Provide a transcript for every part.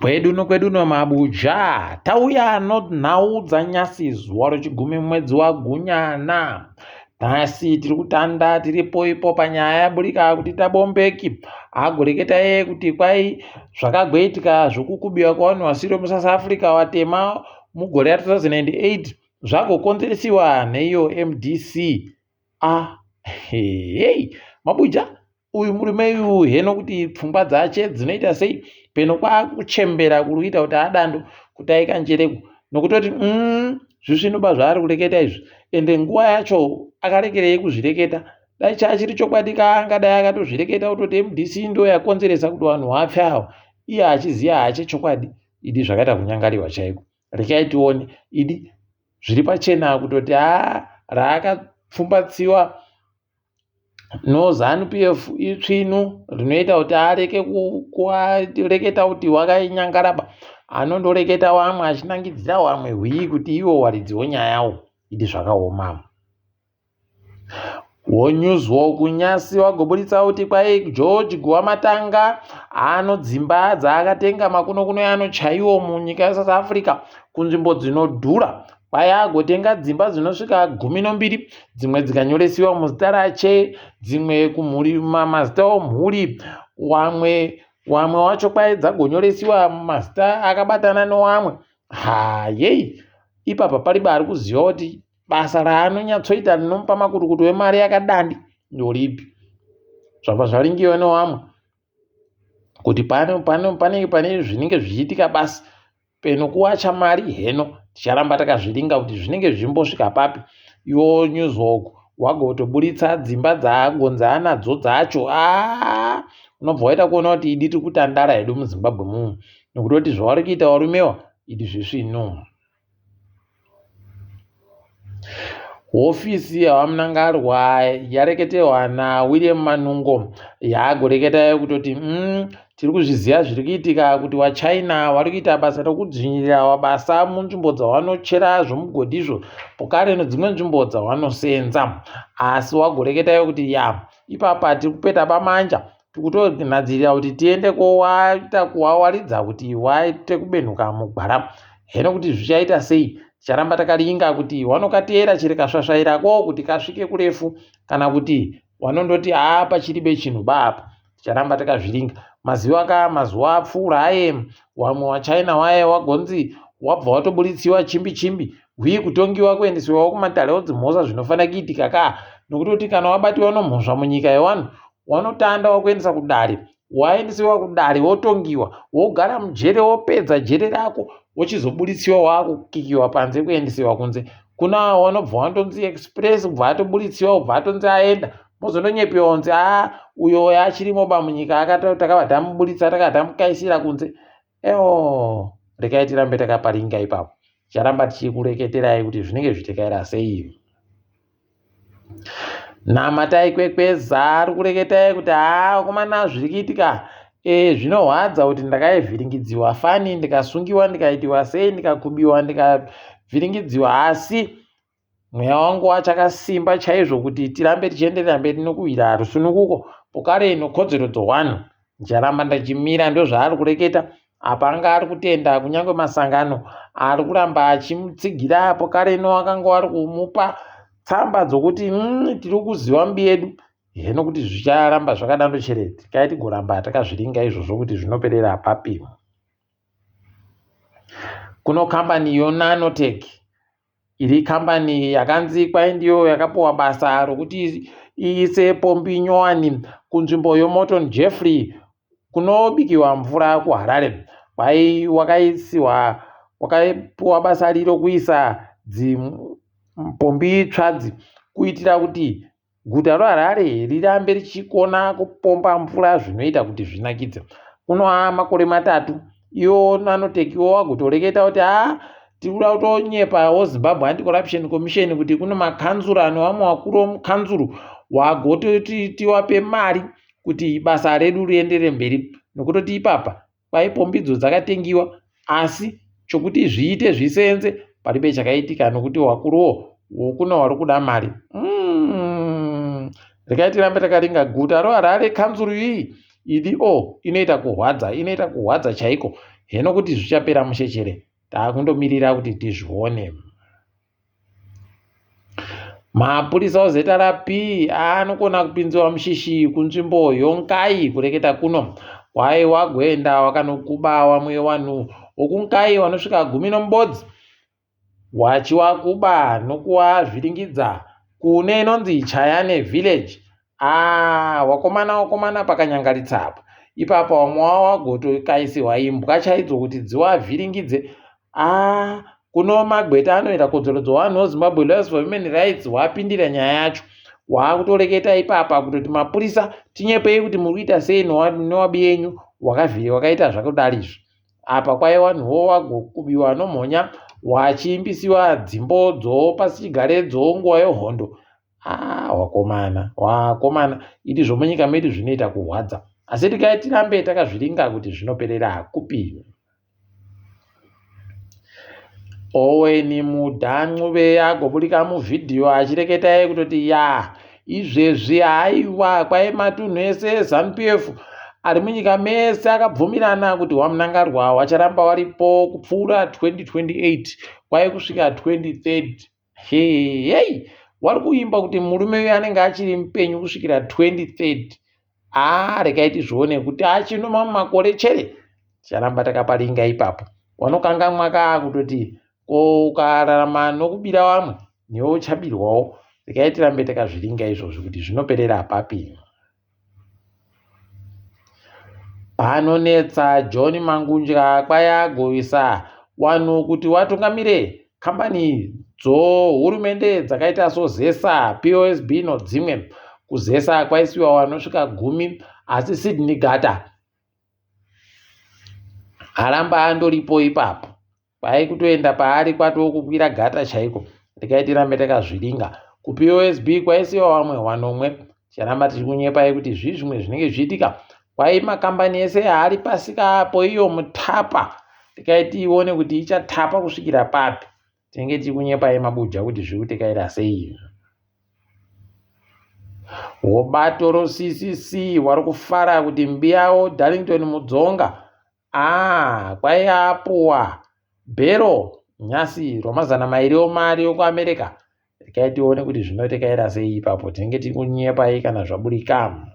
Kwedu no Mabuja tauya nonhaudza nyasi zuwa rechigumi mwedzi waGunyana. Nhasi tiri kutanda tiripo ipo panyaya yaburika kuti tabombeki agoreketa kuti kwai zvakagoitika zvokukubiwa kwavanhu vasiri muSouth Africa watema mugore ra2008 zvagokonzeresiwa neiyo MDC. Mabuja uyu murume uyu heno kuti pfungwa dzache dzinoita sei peno kwakuchembera kuri kuita kuti adando kutaika njereko nokutoti zvisvinoba zvaari kureketa izvi ende nguva yacho akarekerei kuzvireketa. Dai chachiri chokwadi kaangadai akatozvireketa kutoti MDC ndo yakonzeresa kuti vanhu vafe ava, iye achiziva hache chokwadi. Idi zvakaita kunyangariwa chaiko. Rekai tione idi zviri pachena kutoti raakapfumbatsiwa noZANU PF itsvinu rinoita kuti areke kureketa kuti wakainyangara anondoreketa wamwe achinangidzira wamwe hwii kuti iwo waridzi wenyayawo. Idi zvakaoma. Wonyuzwa kunyasi wagoburitsa kuti kwai George Guamatanga anodzimba dzaakatenga makuno yanochaiwo munyika yeSouth Africa kunzvimbo dzinodhura. Kwai agotenga dzimba dzinosvika 12 dzimwe dzikanyoresiwa muzita rache, dzimwe kumhuri mazita omhuri, wamwe wacho kwai dzagonyoresiwa mazita akabatana nowamwe. Ipapa pariba ari kuziva kuti basa raanonyatsoita rinomupa makutukutu emari yakadandi ndoripi. Zvabva zvaringiwa newamwe kuti pane zvinenge zvichiitika basi peno kuwacha mari heno ticharamba takazviringa kuti zvinenge zvichimbosvika papi. Iwo nyuzvoku wagotoburitsa dzimba dzaagonza anadzo dzacho. Unobva waita kuona kuti idi tiri kutandara hedu muZimbabwe muno nokutoti zvavari kuita varumewa idi zvisvino. Hofisi yaMunangarwa yareketerwa naWilliam Manungo yaagoreketa kutoti tiri kuzviziva zviri kuitika kuti waChina vari kuita basa rokudzvinyirira mabasa munzvimbo dzavanochera zvomugodhizvo pokare nedzimwe nzvimbo dzavanosenza. Asi wagoreketa kuti ipapa tiri kupeta pamanja tikutonadzirira kuti tiende kowaita kuwawaridza kuti waite kubenhuka mugwara. Heno kuti zvichaita sei ticharamba takaringa kuti wanokatera chiri kasvasvairako kuti kasvike kurefu kana kuti wanondoti pachiribe chinhu bapa. Ticharamba takazviringa. Mazuva apfuura wamwe waChina waye wagonzi wabva watoburutsiwa chimbi hwii kutongiwa kuendesiwawo kumatare odzimhosva zvinofanira kuitika nokutoti kana wabatiwa nomhosva munyika yevanhu wanotanda wakuendesa kudare, waendesiwa kudare wotongiwa wogara mujere wopedza jere rako wochizoburutsiwa wakukikiwa panze kuendesiwa kunze. Kuna wanobva wandonzi express kubva atoburutsiwa kubva atonzi aenda mozondonyepiwa kunzi uyo achirimoba munyika takabva tamuburitsa takabva tamukaisira kunze. Rekai tirambe takaparinga ipapo. Ticharamba tichikureketerai kuti zvinenge zvichitikaira sei. Namatai Kwekweza ari kureketai kuti komana zviri kuitika zvinohwadza kuti ndakaivhiringidziwa fani ndikasungiwa ndikaitiwa sei ndikakubiwa ndikavhiringidziwa, asi mweya wangu wachakasimba chaizvo kuti tirambe tichienderera mberi nokuhwira rusununguko pokare nekodzero dzowanhu. Ndicharamba ndachimira ndozvaari kureketa. Apa anga ari kutenda kunyange masangano ari kuramba achimutsigira pokare wakanga wari kumupa tsamba dzokuti tiri kuziva mbi yedu. Heno kuti zvicharamba zvakadando chere tikai tigoramba takazviringa izvozvo kuti zvinoperera papi. Kuno kambani yoNanotech iri kambani yakanzi kwai ndiyo yakapuwa basa rokuti iise pombi nyowani kunzvimbo yoMorton Jeffrey kunobikiwa mvura kuHarare. Kwai wakapuwa basa riro kuisa pombi tsvadzi kuitira kuti guta reHarare rirambe richikona kupomba mvura zvinoita kuti zvinakidze. Kuno makore 3 iwo Nanotech wagotoreketa kuti tikuda kutonyepa Zimbabwe Anti-Corruption Commission kuti kuno makanzura nevamwe vakuru vomukanzuru wagototi tiwape mari kuti basa redu rienderere mberi nokutoti ipapa kwai pombidzo dzakatengiwa asi chokuti zviite zvisenze paribe chakaitika nokuti wakuruwo wokuno vari kuda mari. Rekai tirambe takaringa guta reHarare kanzuru iyi idi inoita kuhwadza chaiko. hino kuti zvichapera mushechere taakundomirira kuti tizvione. Mapurisa ozeta rapi anokona kupinziwa mushishi kunzvimbo yonkai kureketa kuno kwai wagoenda wakanokuba vamwe vanhu vokunkai vanosvika 10 wachiwakuba nokuwavhiringidza kune inonzi Chayane village. Wakomana pakanyangaritsa apo. Ipapo vamwe wavo wagotokaisiwa imbwa chaidzo kuti dziwavhiringidze. Kuno magweta anoita kodzorodzo wanhu weZimbabwe Lawyers for Human Rights wapindira nyaya yacho. Wakutoreketa ipapa kutoti mapurisa tinyepei kuti muri kuita sei newabi yenyu wakaita zvakadarizvo. Apa kwai vanhuwo wagokubiwa nomhonya wachiimbisiwa dzimbodzo pasichigaredzo nguva yehondo. Wakomana iti zvomunyika medu zvinoita kuhwadza, asi tirambe takazviringa kuti zvinoperera kupi. Owen Mudhancuve agobudika muvhidhiyo achireketa kutoti izvezvi haiwa kwai matunhu ese eZANU-PF ari munyika mese akabvumirana kuti hwamunangarwa hwacharamba waripo kupfuura 2028 kwai kusvika 2030. Hei wari kuimba kuti murume uyu anenge achiri mupenyu kusvikira 2030. Regai tizvione kuti achinoma mumakore chere ticharamba takaparinga ipapo. Wanokangamwa kutoti ukararama nokubira vamwe newe uchabirwawo. Regai tirambe takazviringa izvozvo kuti zvinoperera papi. Panonetsa John Mangunja kwai agovisa wanhu kuti watungamire kambani hurumende dzakaita soZESA, POSB nodzimwe. KuZESA kwaisiwa vanosvika 10 asi Sydney Gata aramba andoripo ipapo. Kwai kutoenda paari kwatokukwira Gata chaiko. Regai tirambe takazviringa. KuPOSB kwaisiwa vamwe vanomwe. Ticharamba tichikunyepai kuti zvimwe zvinenge zviitika. Kwai makambani ese haari pasika apo iyo mutapa. Regai tione kuti ichatapa kusvikira papi. Tinenge tichikunyepai mabuja kuti zviri kutekaira sei. Wobato roCCC wari kufara kuti mbi yavo Darlington Mudzonga kwai apuwa bhero nyasi rwamazana 200 mari yokuAmerica. Regai tione kuti zvinotekaira sei ipapo. Tinenge tichikunyepai kana zvaburika.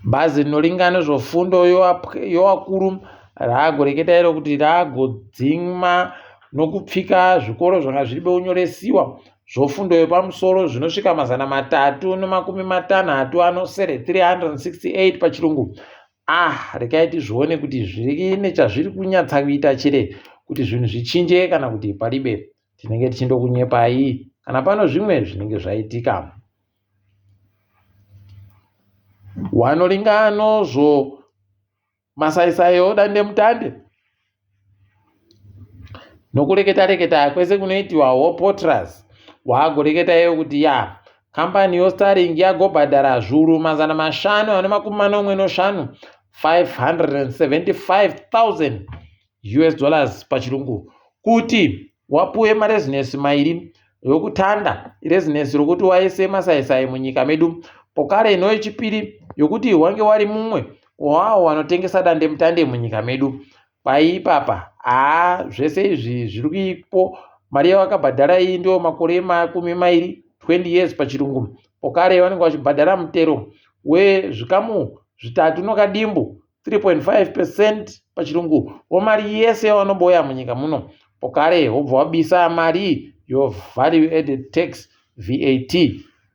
Bazi rinoringa nezvefundo yovakuru raagoreketa kuti raagodzima nokupfika zvikoro zvanga zviri beunyoresiwa zvofundo yepamusoro zvinosvika 350 anosere 368 pachirungu. Regai tizvione kuti zviri nechazviri kunyatsa kuita chere kuti zvinhu zvichinje kana kuti paribe. Tinenge tichindokunyepai kana pano zvimwe zvinenge zvaitika. Wanoringa nozvo masaisai odande mutande nokureketa kwese kunoitiwa Wopotras. Waagoreketa kuti kambani yoStarlink yagobhadhara zviuru 545 $575,000 US pachirungu kuti wapuwe marezinesi 2 yokutanda, rezinesi rokuti waise masaisai munyika medu, pokare nechipiri yokuti wange wari mumwe wao wanotengesa dande mutande munyika medu. Paipapa zvese izvi zviri kuipo. Mari yavakabhadhara iyi ndio makore 20 years pachirungu. Pokare vanenge vachibhadhara mutero wezvikamu 3 nokadimbu 3.5% pachirungu womari yese yavanoboya munyika muno. Pokare wobva wabisa mari yovalue added tax VAT.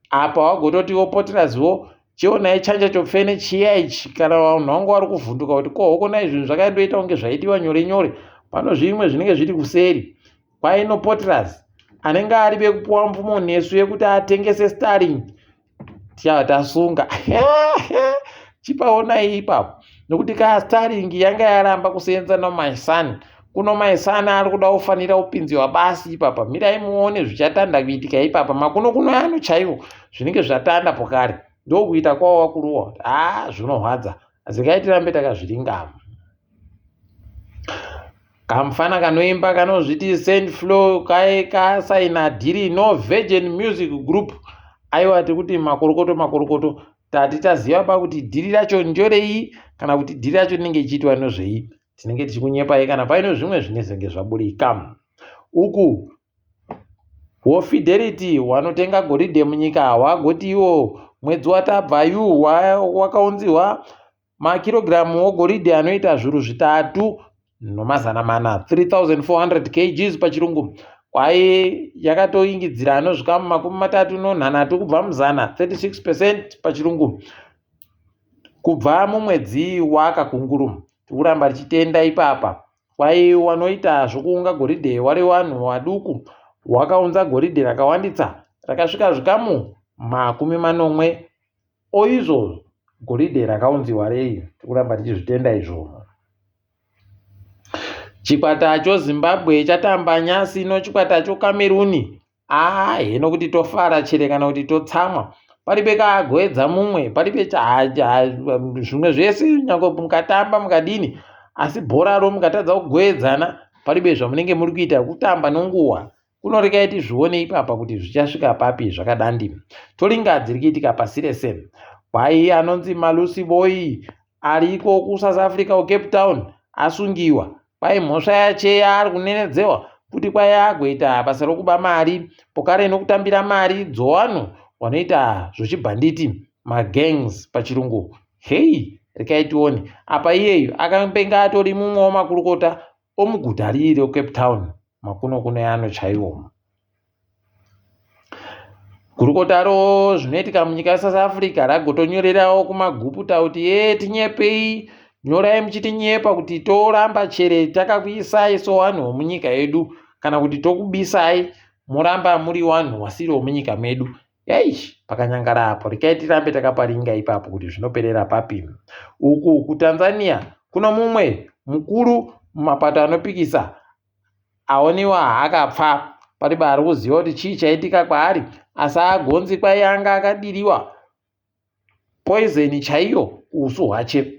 Apa wagototi Wopoterazwo chionai chanja chopfene chiya ichi kana vanhu vangu vari kuvhunduka kuti kohokonai zvinhu zvakaindoita kunge zvaitiwa nyore nyore. Pano zvimwe zvinenge zviri kuseri. Kwaino Potras anenge ari bekupuwa mvumo nesu yekuti atengese Starlink tasunga. Chipaonai ipapo nokuti Starlink yanga yaramba kusenza noMaisani. Kuno Maisani ari kuda kufanira kupinziwa basi ipapa. Mirai muone zvichatanda kuitika ipapa. Makuno yanu chaiwo zvinenge zvatanda pokare. Ndokuita kwawo wakuruwa. Zvinohwadza. Asi tirambe takazviringa. Kamufana kanoimba kanozviti Sandflow kasaina dhiri no Virgin Music Group. Aiwa tikuti makorokoto tati taziva pakuti dhiri racho njorei kana kuti dhiri racho rinenge ichiitwa nozvei. Tinenge tichikunyepai kana paino zvimwe zvinenge zvaburika. Uku Fidelity wanotenga goridhe munyika wagoti iwo mwedzi watabvayu wakaunziwa makirogiramu wogoridhe anoita zviuru 3.4 3400 kgs pachirungu. Kwai yakatoingidzira anosvika mu30 kubva muzana 36% pachirungu kubva mumwedzi wakakunguru. Tikuramba tichitenda ipapa. Kwai wanoita zvokuunga goridhe wari vanhu vaduku wakaunza goridhe rakawanditsa rakasvika zvikamu 80 oizvo goridhe rakaunziwa rei. Tikuramba tichizvitenda izvo. Chikwata choZimbabwe chatamba nyasi nochikwata choKameruni. Heno kuti tofara chere kana kuti totsamwa. Paribe kagoedza mumwe, paribe zvimwe zvese nyange mukatamba mukadini, asi bhoraro mukatadza kugoedzana, paribe zvamunenge muri kuita kutamba nonguwa. Kunorekai tizvione ipapa kuti zvichasvika papi zvakadandi. Toringa dziri kuitika pasi rese. Kwai anonzi Malusi Boy ariko kuSouth Africa kuCape Town asungiwa. Kwai mhosva yache yaari kunenedzewa kuti kwai agoita basa rokuba mari, pokare nokutambira mari dzowanhu wanoita zvochibhanditi, magangs pachirungu. Hei, rekai tione. Apa iyeyo akambenga atori mumwe wamakurukota omuguta riri reCape Town, makunokuno yaanochaiwo. Gurukotaro zvinoitika munyika yeSouth Africa ragotonyorerawo kumaguputa kuti tinyepei, nyorai muchitinyepa kuti toramba chere takakuisai sowanhu womunyika yedu, kana kuti tokubisai moramba muri wanhu wasiri womunyika medu. Pakanyangara apo. Rekai tirambe takaparinga ipapo kuti zvinoperera papi. Uku kuTanzania kuno mumwe mukuru mumapato anopikisa aoniwa akapfa. Paribe ari kuziva kuti chii chaitika kwaari, asi agonzi kwai anga akadiriwa poizeni chaiyo usu hwache.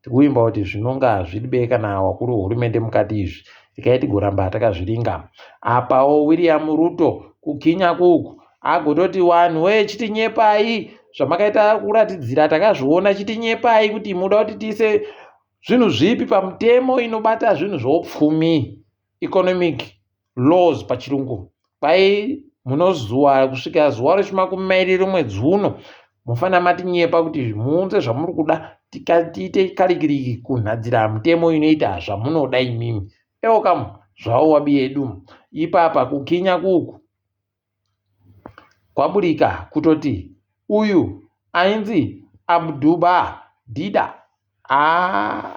Tikuimba kuti zvinonga zviribe kana wakuru hurumende mukati izvi. Rekai tigoramba takazviringa. Apawo William Ruto kukinya kuku agototi wanhu chitinyepai, zvamakaita kuratidzira takazviona, chitinyepai kuti muda kuti tiise zvinhu zvipi pamutemo inobata zvinhu zvoupfumi, economic laws pachirungu. Kwai munozuwa kusvika zuwa rechimakumi mwedzi uno mufana matinyepa kuti muunze zvamuri kuda tiite karikiriki kunhadzira mutemo inoita zvamunoda imimi. Kamu zvawo wabi yedu. Ipapa kukinya kuku kwaburika kutoti uyu ainzi Abduba Dida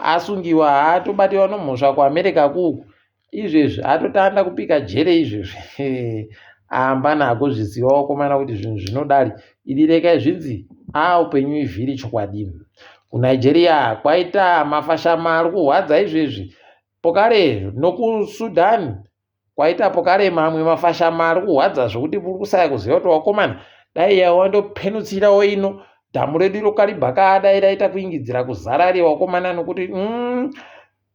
asungiwa, atobatiwa nomhosva kuAmerica kuku. Izvezvi atotanda kupika jere izvezvi. Amba nako zvizivawo komana kuti zvinhu zvinodari ili rekai zvinzi upenyu ivhiri chokwadi. KuNigeria kwaita mafashama ari kuhwadza izvezvi. Pokare nokuSudan kwaita pokare mamwe mafashama ari kuhwadza zvokuti muri kusaya kuziva kuti wakomana dai yawandopenutsirawo ino dhamu redu rokaribhaka dai raita kuingidzira kuzara rewakomana nokuti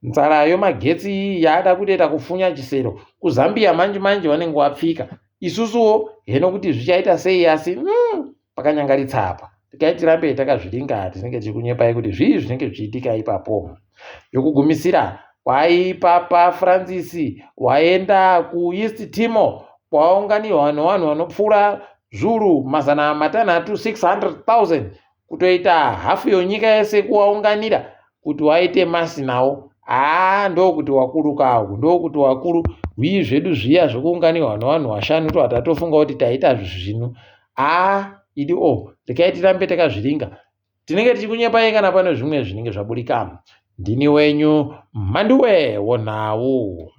nzara magetsi yaada kutoita kufunya chisero. KuZambia manje wanenge wapfika. Isusuwo heno kuti zvichaita sei, asi pakanyangaritsa apa. Rekai tirambe takazviringa, tinenge tichikunyepai kuti zvii zvinenge zvichiitika ipapo. Yokugumisira kwai Papa Francis waenda kuEast Timor kwaunganirwa nevanhu vanopfuura zviuru 600,000 kutoita hafu yonyika yese kuwaunganira kuti waite masi nawo. Ndokuti wakuru kawo, ndokuti wakuru hwii zvedu zviya zvokuunganirwa nevanhu vashanu tofunga kuti taita zvinu. Idi rekai tirambe takazviringa. Tinenge tichikunyepai kana pano zvimwe zvinenge zvaburika. Ndini wenyu Mhanduwe Wonhau.